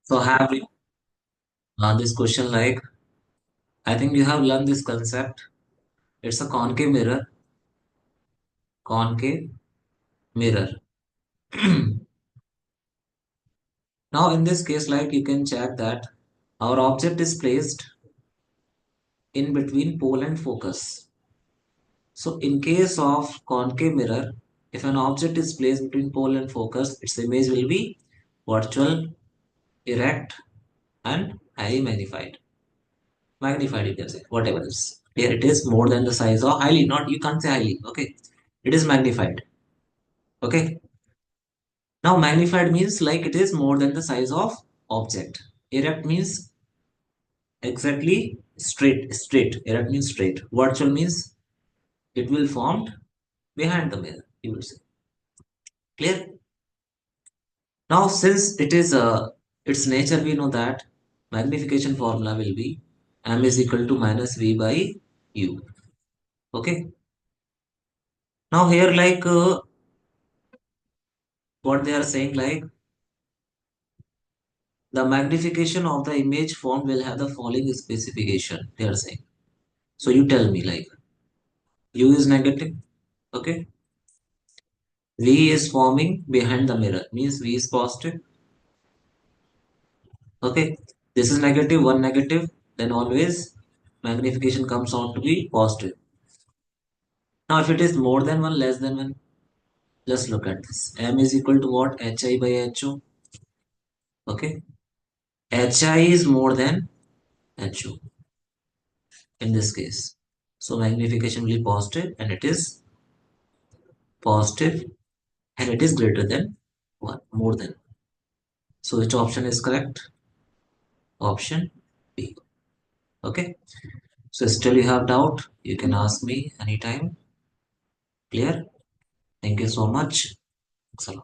So have you this question like I think you have learned this concept. It's a concave mirror. Concave mirror. Now in this case, like you can check that our object is placed in between pole and focus. So in case of concave mirror, if an object is placed between pole and focus, its image will be virtual, erect, and highly magnified. Magnified, you can say, whatever it is. Here it is more than the size of highly, not you can't say highly, okay? It is magnified. Okay. Now magnified means like it is more than the size of object. Erect means exactly straight. Erect means straight. Virtual means it will formed behind the mirror, you will say. Clear? Now since it is its nature, we know that magnification formula will be m is equal to minus v by u. Okay. Now here like what they are saying like the magnification of the image formed will have the following specification. They are saying. So you tell me like u is negative. Okay. V is forming behind the mirror means V is positive. Okay. This is negative, one negative, then always magnification comes out to be positive. Now if it is more than one, less than one, just look at this. M is equal to what? HI by HO. Okay. HI is more than HO in this case. So magnification will be positive and it is positive and it is greater than 1, more than. So which option is correct? Option B. Okay. So still you have doubt, you can ask me anytime. Clear? Thank you so much. Thanks a lot.